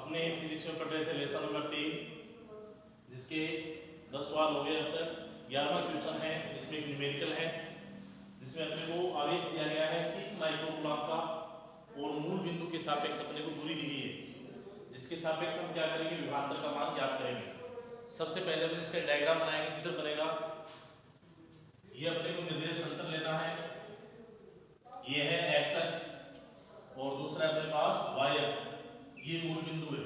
अपने फिजिक्स में पढ़ रहे थे लेसन नंबर 3, जिसके 10 सवाल हो गए अब तक। 11वां क्वेश्चन है जिसमें एक न्यूमेरिकल है, जिसमें अपने को आवेश दिया गया है 30 माइक्रोकूलम का और मूल बिंदु के सापेक्ष अपने को दूरी दी गई है, जिसके सापेक्ष हम क्या करेंगे, विभवांतर का मान ज्ञात करेंगे। सबसे पहले अपन इसका डायग्राम बनाएंगे, चित्र बनेगा। ये अपने को निर्देश तंत्र लेना है, ये है एक्स अक्ष और दूसरा अपने पास वाई अक्ष। ये मूल बिंदु है।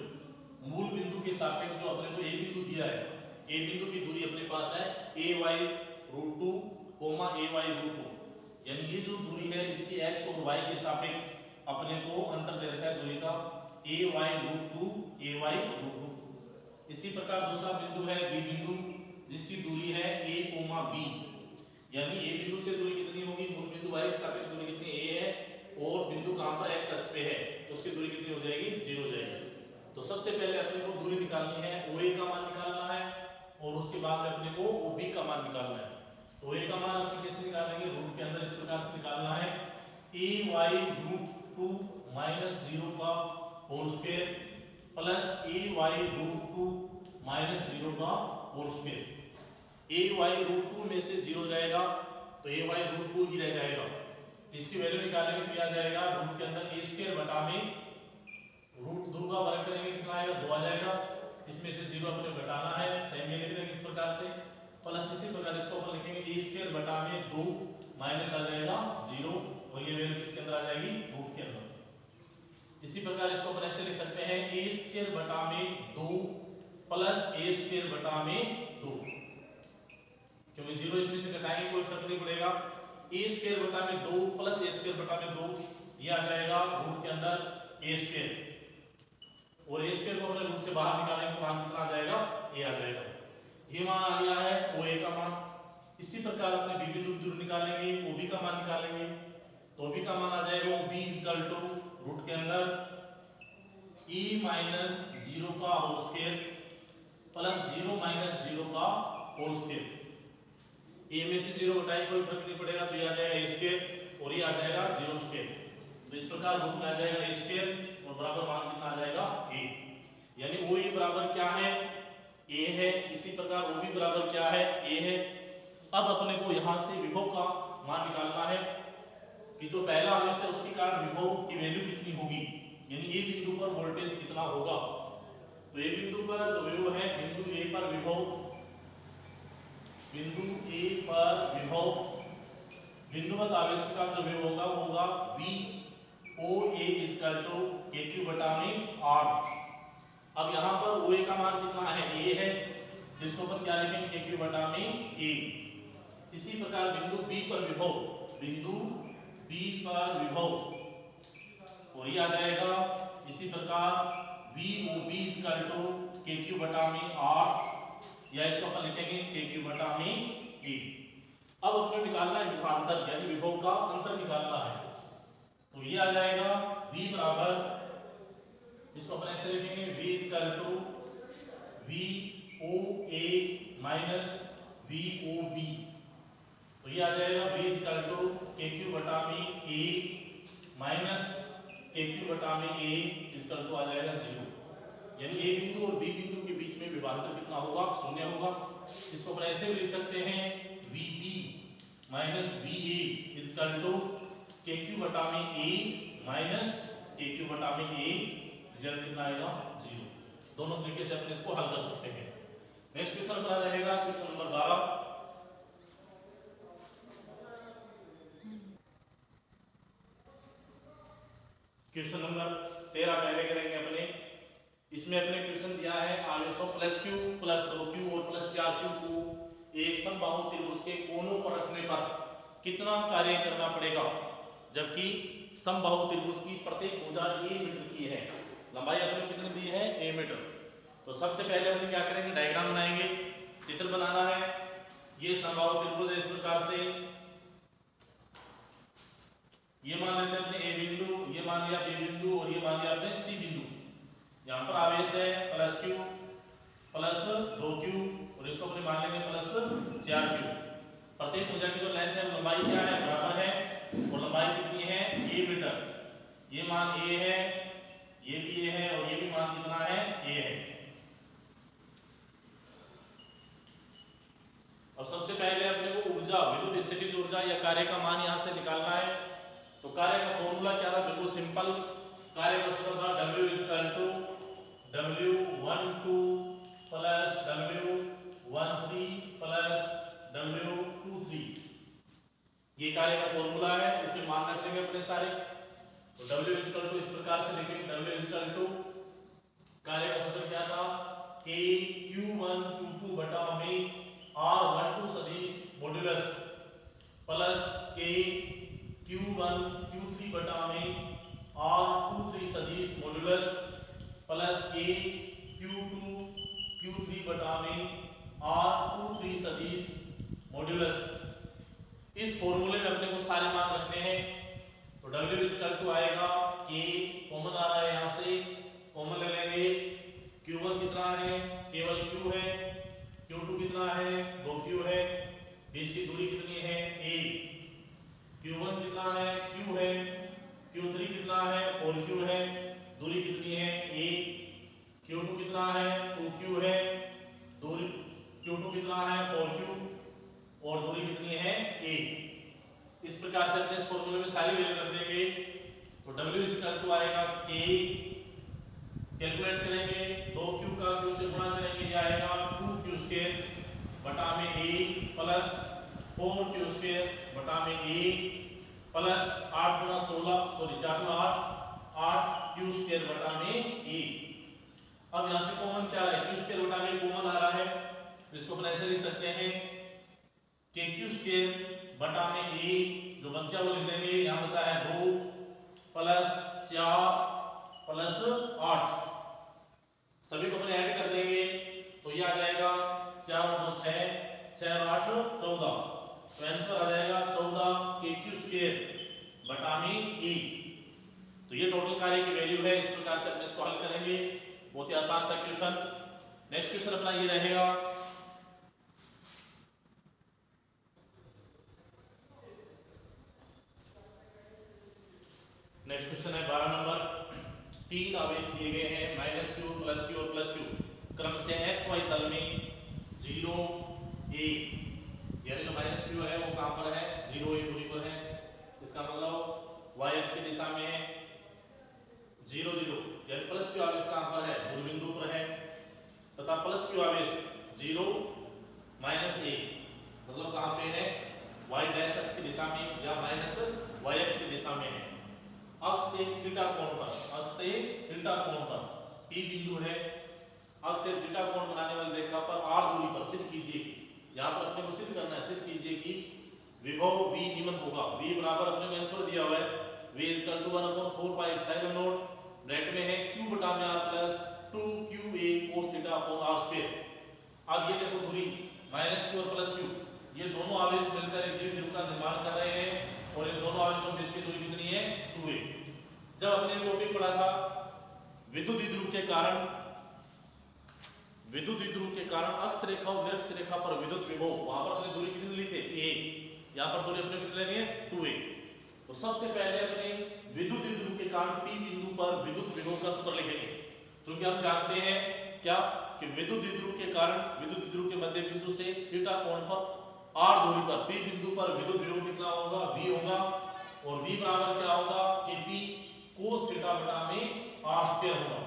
मूल बिंदु के सापेक्ष जो अपने को ए बिंदु दिया है, ए बिंदु की दूरी अपने पास है ए वाई रूट 2 कोमा ए वाई रूट 2, यानी ये जो दूरी है इसकी एक्स और वाई के सापेक्ष अपने को अंतर दे रखा है दूरी का ए वाई रूट 2 ए वाई रूट 2। इसी प्रकार दूसरा बिंदु है बी बिंदु, जिसकी दूरी है ए कोमा बी, यानी ए बिंदु से दूरी कितनी होगी, मूल बिंदु वाई के सापेक्ष दूरी कितनी ए है और बिंदु कहां पर एक्स अक्ष पे है, तो उसकी दूरी कितनी हो जाएगी, 0 हो जाएगी। तो सबसे पहले अपने को दूरी निकालनी है, OA का मान निकालना है और उसके बाद में अपने को OB का मान निकालना है। तो OA का मान अपने कैसे निकालेंगे, रूट के अंदर इस प्रकार से निकालना है ए वाई रूट 2 माइनस 0 का होल स्क्वायर प्लस ए वाई रूट 2 माइनस 0 का होल स्क्वायर। ए वाई रूट 2 में से 0 जाएगा तो ए वाई रूट 2 ही रह जाएगा, इसकी वैल्यू निकालेंगे तो आ जाएगा रूट के अंदर ए स्क्वायर बटा में रूट 2 का वर्ग करेंगे कितना आएगा, 2 आ जाएगा। इसमें से 0 अपने घटाना है, सेम ये लिख देंगे इस प्रकार से, प्लस इसी प्रकार इसको अपन लिखेंगे ए स्क्वायर बटा में 2 माइनस आ जाएगा 0 और ये वैल्यू किसके अंदर आ जाएगी, रूट के अंदर। इसी प्रकार इसको अपन ऐसे लिख सकते हैं ए स्क्वायर बटा में 2 प्लस ए स्क्वायर बटा में 2, क्योंकि 0 इसमें से घटाएंगे कोई फर्क नहीं पड़ेगा। ए स्क्वायर बटा में 2 प्लस ए स्क्वायर बटा में 2, ये आ जाएगा रूट के अंदर ए स्क्वायर, और ए स्क्वायर को हमने रूट से बाहर निकालेंगे तो मान कितना आ जाएगा, ए आ जाएगा। ये मान आ गया है OA का मान। इसी प्रकार अपने बी बिंदु की दूरी निकालेंगे, OB का मान निकालेंगे, तो OB का मान आ जाएगा OB इक्वल टू रूट के अंदर e माइनस 0 का होल स्क्वायर प्लस 0 माइनस 0 का होल स्क्वायर। ए में से 0 घटाएं कोई फर्क नहीं पड़ेगा, तो ये आ जाएगा ए स्क्वायर और ये आ जाएगा 0 स्क्वायर। तो इस प्रकार रूट में आ जाएगा ए स्क्वायर और बराबर मान कितना आ जाएगा, ए, यानी OA बराबर क्या है, ए है। इसी प्रकार OB बराबर क्या है, ए है। अब अपने को यहां से विभव का मान निकालना है कि जो पहला आवेश है उसके कारण विभव की वैल्यू कितनी होगी, यानी ए बिंदु पर वोल्टेज कितना होगा। तो ए बिंदु पर जो विभव है, बिंदु ए पर विभव, बिंदु ए पर विभव, बिंदुवत आवेश का जो विभव होगा वो होगा V O A equal to KQ बटा में R। अब यहाँ पर OA का मान कितना है, A है, जिसको अपन क्या लिखेंगे, KQ बटा में A। इसी प्रकार बिंदु B पर विभव, बिंदु B पर विभव और ये आ जाएगा इसी प्रकार VOB इक्वल टू KQ बटा में R, या इसको अपन लिखेंगे KQ बटा में A। अब अपने निकालना है विभवांतर, यानी विभव का अंतर निकालना है, तो ये आ जाएगा V बराबर, इसको अपन ऐसे लिखेंगे V equal to VOA minus VOB, तो ये आ जाएगा V इक्वल टू KQ बटा में A माइनस KQ बटा में A इक्वल टू आ जाएगा 0, यानी A बिंदु और B बिंदु के बीच में विभवांतर कितना होगा, 0 होगा। इसको अपन ऐसे भी लिख सकते हैं VB minus VA equal to KQ बटा में A माइनस KQ बटा में A, रिजल्ट कितना आएगा, 0। दोनों तरीके से अपन इसको हल कर सकते हैं। नेक्स्ट क्वेश्चन अपना रहेगा क्वेश्चन नंबर 12। क्वेश्चन नंबर 13 पहले करेंगे अपने। इसमें अपने क्वेश्चन दिया है आवेशों प्लस Q प्लस 2Q और प्लस 4Q को एक समबाहु त्रिभुज के कोनों पर रखने पर कितना कार्य करना पड़ेगा, जबकि समबाहु त्रिभुज की प्रत्येक भुजा a मीटर की है। लंबाई अपने कितनी दी है, a मीटर। तो सबसे पहले अपने क्या करेंगे, डायग्राम बनाएंगे, चित्र बनाना है। ये समबाहु त्रिभुज है इस प्रकार से, ये मान लेते हैं अपने a बिंदु, ये मान लिया b बिंदु और ये मान लिया अपने c बिंदु। यहाँ पर आवेश है प्लस Q प्लस 2Q और इसको अपने मान लेंगे प्लस 4Q। प्रत्येक भुजा की जो लेंथ है लंबाई क्या है, बराबर है, और लंबाई कितनी है, a मीटर। ये मान a है, ये भी a है और ये भी मान कितना है, अब सबसे पहले अपने को ऊर्जा, विद्युत स्थितिज ऊर्जा या कार्य का मान यहाँ से निकालना है। तो कार्य का फॉर्मूला क्या था, बिल्कुल सिंपल। कार्य का सूत्र था W equal to W12 plus W13 plus W23। ये कार्य का फॉर्मूला है, इसमें मान रख देंगे अपने सारे। तो W इक्वल टू इस प्रकार से लिखेंगे, W इक्वल टू कार्य का सूत्र क्या था, K Q1 Q2 बटा में R12 सदिश modulus plus K Q1 Q3 बटा में R23 सदिश modulus plus K Q2 Q3 बटा में R23 सदिश मॉड्यूलस। इस फॉर्मूले में अपने को सारे मान रखने हैं। तो W इक्वल टू आएगा K, कॉमन आ रहा है यहाँ से, कॉमन ले लेंगे। Q1 कितना है, केवल Q है। Q2 कितना है, 2Q है। बीच की दूरी कितनी है, A। Q1 कितना है, Q है। Q3 कितना है, 4Q है। दूरी कितनी है, A। Q2 कितना है, 2Q है। दूरी Q2 कितना है, 4Q, और दूरी कितनी है, A। इस प्रकार से अपने इस फॉर्मूले में सारी वैल्यू रख देंगे। तो W इक्वल टू आएगा K, कैलकुलेट करेंगे, 2Q का Q से गुणा करेंगे, ये आएगा 2Q स्क्वायर बटा में A प्लस 4Q स्क्वायर बटा में A प्लस 8 गुणा 16, सॉरी 4 गुणा 8Q स्क्वायर बटा में A। अब यहाँ से कॉमन क्या है, Q स्क्वायर बटा में कॉमन आ रहा है, तो इसको अपन ऐसे लिख सकते हैं KQ स्क्वायर बटा में A, जो बच गया वो लिख देंगे। यहाँ बचा है 2 प्लस 4 प्लस 8, सभी को अपन ऐड कर देंगे तो ये आ जाएगा 4 और 2 6, 6 और 8 14। तो आंसर आ जाएगा 14 KQ स्क्वायर बटा में A। तो ये टोटल कार्य की वैल्यू है। इस प्रकार से अपने इसको हल करेंगे, बहुत ही आसान सा क्वेश्चन। नेक्स्ट क्वेश्चन अपना ये रहेगा, नेक्स्ट क्वेश्चन है 12 नंबर। 3 आवेश दिए गए हैं -Q प्लस Q और प्लस Q, क्रम से XY तल में 0 1, यानी जो -Q है वो कहां पर है, 0 1 दूरी पर है। इसका मतलब y अक्ष की दिशा में है 0 0, यानी प्लस Q आवेश कहां पर है, मूल बिंदु पर है, तथा प्लस Q आवेश 0 -1 मतलब कहां पे है, y डैश अक्ष की दिशा में या माइनस y अक्ष की दिशा में है। अक्ष से थीटा कोण पर, अक्ष से थीटा कोण पर P बिंदु है। अक्ष से थीटा कोण बनाने वाली रेखा पर r दूरी पर सिद्ध कीजिए कि, यहां पर अपने को सिद्ध करना है, सिद्ध कीजिए कि विभव V निम्न होगा। V बराबर अपने को आंसर दिया हुआ है, V equal to 1/4 pi epsilon naught, bracket में है Q बटा में r plus 2QA cos theta upon r square. अब ये देखो दूरी -Q और प्लस Q, ये दोनों आवेश मिलकर एक द्विध्रुव का निर्माण कर रहे हैं, और इन दोनों आवेशों के बीच की दूरी कितनी है, 2a। जब अपने टॉपिक पढ़ा था विद्युत द्विध्रुव के कारण, विद्युत द्विध्रुव के कारण अक्ष रेखा और निरक्ष रेखा पर विद्युत विभव, वहां पर अपने दूरी कितनी ली थी, a। यहां पर दूरी अपने कितनी लेनी है, 2a। तो सबसे पहले अपने विद्युत द्विध्रुव के कारण P बिंदु पर विद्युत विभव का सूत्र लिखेंगे, क्योंकि हम जानते हैं क्या कि विद्युत द्विध्रुव के कारण विद्युत द्विध्रुव के मध्य बिंदु से थीटा कोण पर r दूरी पर P बिंदु पर विद्युत विभव कितना होगा, v होगा, और v बराबर क्या होगा, Kp cos थीटा बटा में r स्क्वायर होगा।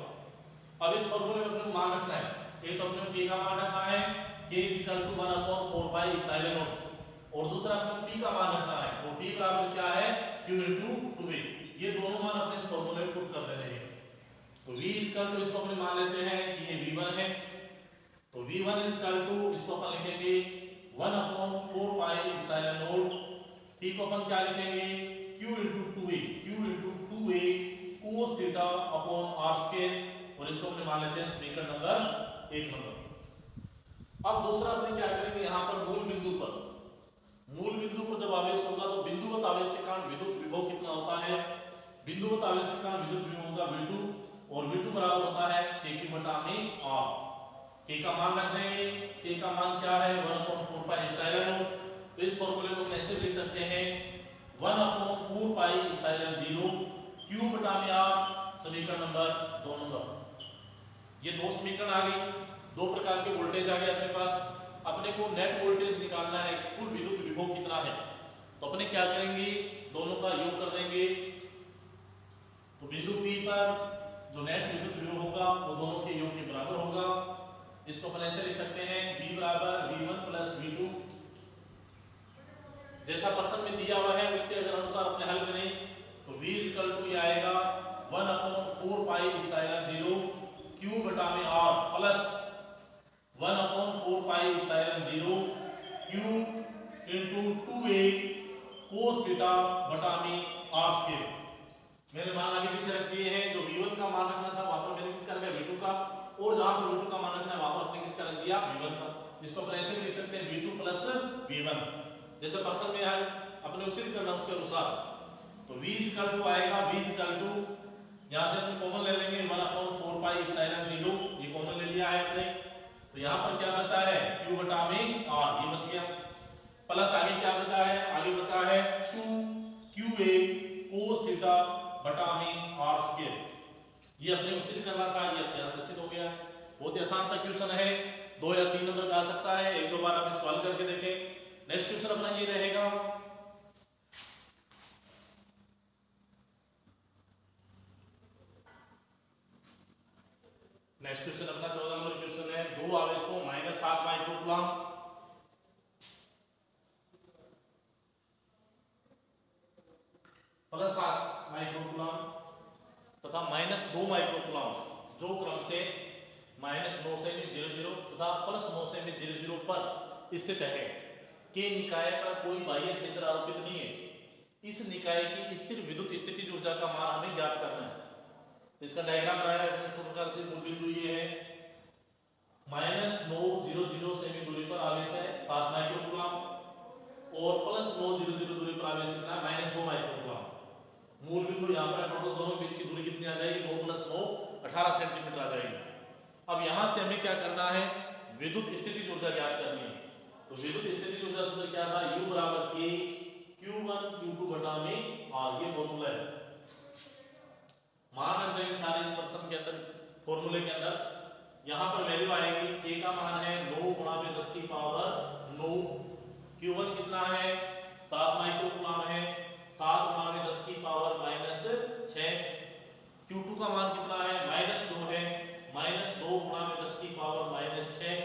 अब इस फॉर्मूले में अपने मान रखना है, एक तो अपने k का मान रखना है, k equal to 1/4 pi epsilon naught, और दूसरा अपने p का मान रखना है, और p बराबर क्या है, q into 2a। ये दोनों मान अपने इस फॉर्मूले में पुट कर देने हैं। तो v इक्वल टू इसको अपने मान लेते हैं कि ये v1 है, तो v1 इक्वल टू इसको अपन लिखेंगे 1/4 पाई एप्सिलॉन नॉट, p को अपन क्या लिखेंगे, q into 2a cos theta upon r square, और इसको अपने मान लेते हैं समीकरण नंबर 1 नंबर। अब दूसरा अपने क्या करेंगे, यहाँ पर मूल बिंदु पर, मूल बिंदु पर जब आवेश होगा तो बिंदुवत आवेश के कारण विद्युत विभव कितना होता है, बिंदुवत आवेश के कारण विद्युत विभव होगा v2, और v2 बराबर होता है kq बटा में r। k का मान रख देंगे, k का मान क्या है, 1/4 पाई एप्सिलॉन नॉट। तो इस फॉर्मूले को कैसे लिख सकते हैं, 1/4 पाई एप्सिलॉन 0 q बटा में r, समीकरण नंबर 2 नंबर। ये दो समीकरण आ गई, दो प्रकार के वोल्टेज आ गए अपने पास। अपने को नेट वोल्टेज निकालना है कि कुल विद्युत विभव कितना है। तो अपने क्या करेंगे, दोनों का योग कर देंगे। तो बिंदु P पर जो नेट विद्युत विभव होगा वो दोनों के योग के बराबर होगा। इसको अपन ऐसे लिख सकते हैं V बराबर V1 प्लस V2। जैसा प्रश्न में दिया हुआ है उसके अगर अनुसार अपने हल करें तो V इक्वल टू ये आएगा 1/4 पाई एप्सिलॉन 0 Q बटा में R plus 1/4 pi epsilon 0 Q into 2a cos theta बटा में R स्क्वायर। मैंने मान आगे पीछे रख दिए हैं। जो V1 का मान रखना था वहां पर मैंने किसका रखा V2 का, और जहां पर V2 का मान रखना है वहां पर अपने किसका रख दिया V1 का। इसको अपन ऐसे भी लिख सकते हैं V2 प्लस V1। जैसे प्रश्न में है अपने उसी करना उसके अनुसार। तो V इक्वल टू आएगा V इक्वल टू यहां से अपन कॉमन ले लेंगे 1/4 पाई एप्सिलॉन 0, ये कॉमन ले लिया है अपने। तो यहां पर क्या बचा है Q बटा में R, ये बच गया। प्लस आगे क्या बचा है, आगे बचा है 2QA cos थीटा बटा में R स्क्वायर। ये अपने को सिद्ध करना था, ये अपने यहां से सिद्ध हो गया। बहुत ही आसान सा क्वेश्चन है, 2 या 3 नंबर का आ सकता है। एक दो बार आप इसको हल करके देखें। नेक्स्ट क्वेश्चन अपना ये रहेगा, नेक्स्ट क्वेश्चन अपना 14 नंबर क्वेश्चन है। दो आवेशों -7 माइक्रोकूलम प्लस 7 माइक्रोकूलम तथा -2 माइक्रोकूलम जो क्रम से -9 से 00 तथा +9 से 00 पर स्थित है के निकाय पर कोई बाह्य क्षेत्र आरोपित नहीं है। इस निकाय की स्थिर विद्युत स्थितिज ऊर्जा का मान हमें ज्ञात करना है। तो इसका डायग्राम बनाया है इस प्रकार से। मूल बिंदु ये है -9 00 सेमी दूरी पर आवेश है 7 माइक्रोकूलम और +9 00 दूरी पर आवेश कितना है -2 माइक्रोकूलम। मूल बिंदु यहाँ पर टोटल दोनों बीच की दूरी कितनी आ जाएगी 9 + 9 18 सेंटीमीटर आ जाएगी। अब यहाँ से हमें क्या करना है, विद्युत स्थितिज ऊर्जा ज्ञात करनी है। तो विद्युत स्थितिज ऊर्जा सूत्र क्या था, U बराबर K Q1 Q2 बटा में R, ये फॉर्मूला है। मान रख देंगे सारे इस प्रश्न के अंदर, फॉर्मूले के अंदर। यहाँ पर वैल्यू आएगी K का मान है 9 × 10 की पावर 9, Q1 कितना है 7 माइक्रोकूलम है 7 × 10 की पावर -6, Q2 का मान कितना है -2 है -2 × 10 की पावर -6,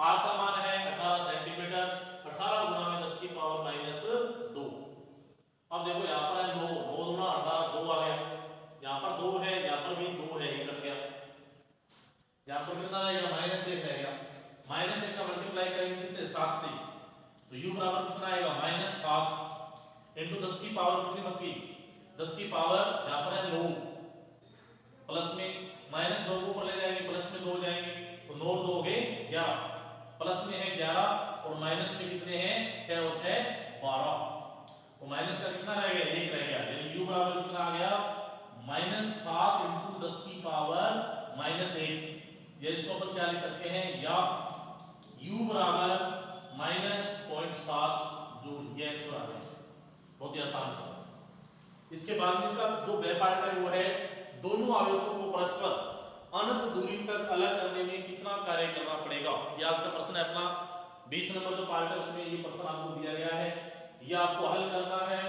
R का मान है 18 सेंटीमीटर 18 × 10 की पावर -2। अब देखो यहाँ पर है 9 9 × 18 2 आ गया, यहाँ पर 2 है, यहाँ पर भी 2 है, ये कट गया। यहाँ पर कितना आएगा -1 रहेगा। -1 का मल्टीप्लाई करेंगे किससे 7 से, तो U बराबर कितना आएगा -7 इंटू 10 की पावर कितनी बच गई 10 की पावर यहाँ पर है 9, प्लस में -2 को ऊपर ले जाएंगे प्लस में 2 जाएंगे तो 9 2 गए 11, प्लस में है 11 और माइनस में कितने हैं 6 और 6 12, तो माइनस का कितना रह गया 1 रह गया। यानी U बराबर कितना आ गया -7 इंटू 10 की पावर -1। या इसको अपन क्या लिख सकते हैं, या U बराबर -0.7 जूल, ये आंसर आ गया। बहुत ही आसान सा। इसके बाद में इसका जो ब पार्ट है वो है दोनों आवेशों को परस्पर अनंत दूरी तक अलग करने में कितना कार्य करना पड़ेगा। ये आज का प्रश्न है अपना 20 नंबर जो पार्ट है उसमें ये प्रश्न आपको दिया गया है, ये आपको हल करना है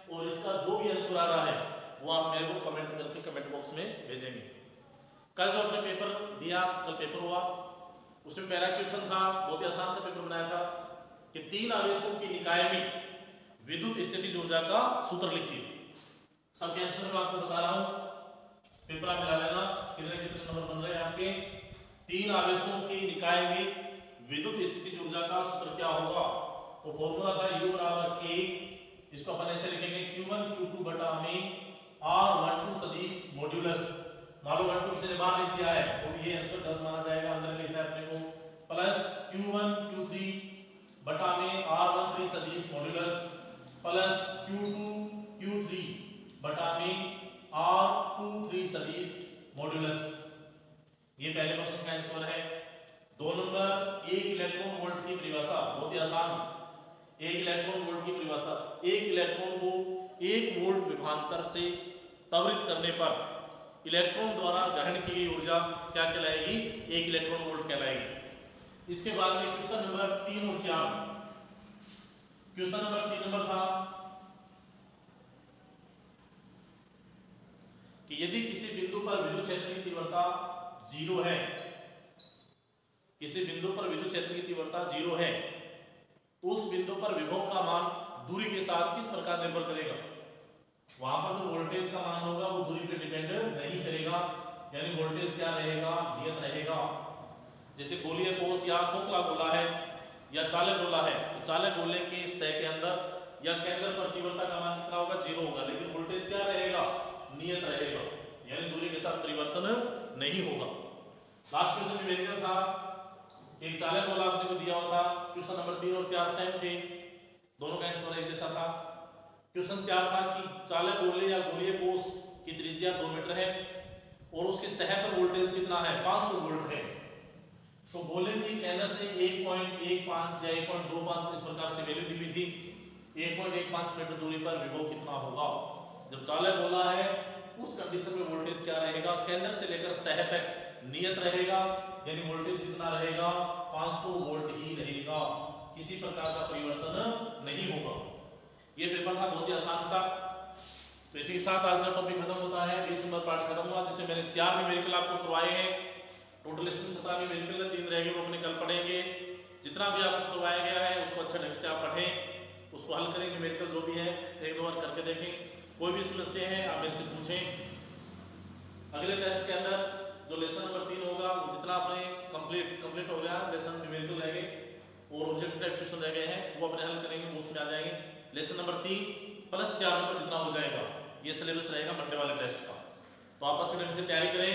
और इसका जो भी आंसर आ रहा है वो आप मेरे को कमेंट करके कमेंट बॉक्स में भेजेंगे। कल जो अपने पेपर दिया, कल पेपर हुआ, उसमें पहला क्वेश्चन था, बहुत ही आसान सा पेपर बनाया था कि 3 आवेशों की निकाय में विद्युत स्थितिज ऊर्जा का सूत्र लिखिए। सबके आंसर मैं आपको बता रहा हूं, पेपर आप मिला लेना कितने कितने नंबर बन रहे हैं आपके। 3 आवेशों की निकाय में विद्युत स्थितिज ऊर्जा का सूत्र क्या होगा, तो फॉर्मूला था U बराबर K, इसको अपन ऐसे लिखेंगे Q1 Q2 बटा में R12 सदिश मॉड्यूलस, मान लो 12 किसी ने बाहर लिख दिया है तो ये आंसर गलत माना जाएगा, अंदर लिखना है अपने को, प्लस Q1 Q3 बटा में R13 सदिश मॉड्यूलस प्लस Q2 Q3 बटा में R23 सदिश मॉड्यूलस। ये पहले प्रश्न का आंसर है। 2 नंबर 1 इलेक्ट्रॉन वोल्ट की परिभाषा, बहुत ही आसान। 1 इलेक्ट्रॉन वोल्ट की परिभाषा, 1 इलेक्ट्रॉन को 1 वोल्ट विभवांतर से त्वरित करने पर इलेक्ट्रॉन द्वारा ग्रहण की गई ऊर्जा क्या कहलाएगी, 1 इलेक्ट्रॉन वोल्ट कहलाएगी। इसके बाद में क्वेश्चन नंबर 3 और 4। क्वेश्चन नंबर 3 नंबर था कि यदि किसी बिंदु पर विद्युत क्षेत्र की तीव्रता 0 है, किसी बिंदु पर विद्युत क्षेत्र की तीव्रता 0 है, तो उस बिंदु पर विभव का मान दूरी के साथ किस प्रकार निर्भर करेगा। वहां पर जो वोल्टेज का मान होगा वो दूरी पे डिपेंड नहीं करेगा, यानी वोल्टेज क्या रहेगा, नियत रहेगा। जैसे गोलीय कोष या खोखला गोला है या चालक गोला है, तो चालक गोले के सतह के अंदर या केंद्र पर तीव्रता का मान कितना होगा, 0 होगा, लेकिन वोल्टेज क्या रहेगा, नियत रहेगा, यानी दूरी के साथ परिवर्तन नहीं होगा। लास्ट क्वेश्चन न्यूमेरिकल था, एक चालक गोला आपने को दिया हुआ था। क्वेश्चन नंबर 3 और 4 सेम थे, दोनों का आंसर एक जैसा था। क्वेश्चन 4 था कि चालक गोले या गोलीय कोष की त्रिज्या 2 मीटर है और उसके सतह पर वोल्टेज कितना है, 500 वोल्ट है। तो गोले के केंद्र से 1.15 या 1.25 इस प्रकार से वैल्यू दी हुई थी। 1.15 मीटर दूरी पर विभव कितना होगा। जब चालक गोला है उस कंडीशन में वोल्टेज क्या रहेगा, केंद्र से लेकर सतह तक नियत रहेगा, यानी वोल्टेज कितना रहेगा, 500 वोल्ट ही रहेगा, किसी प्रकार का परिवर्तन नहीं होगा। ये पेपर था बहुत ही आसान सा। तो इसी के साथ आज का टॉपिक खत्म होता है, 20 नंबर पार्ट खत्म हुआ, जिसमें मैंने 4 न्यूमेरिकल आपको करवाए हैं। टोटल इसमें 17 न्यूमेरिकल है, 3 रह गए वो अपने कल पढ़ेंगे। जितना भी आपको करवाया गया है उसको अच्छे ढंग से आप पढ़ें, उसको हल करें, न्यूमेरिकल जो भी है एक दो बार करके देखें। कोई भी समस्या है आप मेरे से पूछें। अगले टेस्ट के अंदर जो लेसन नंबर 3 होगा वो जितना आपने कंप्लीट हो गया, लेसन न्यूमेरिकल रह गए और ऑब्जेक्टिव टाइप क्वेश्चन रह गए हैं वो अपने हल करेंगे, वो उसमें आ जाएंगे। लेसन नंबर 3 प्लस 4 नंबर जितना हो जाएगा ये सिलेबस रहेगा मंडे वाले टेस्ट का। तो आप अच्छे ढंग से तैयारी करें।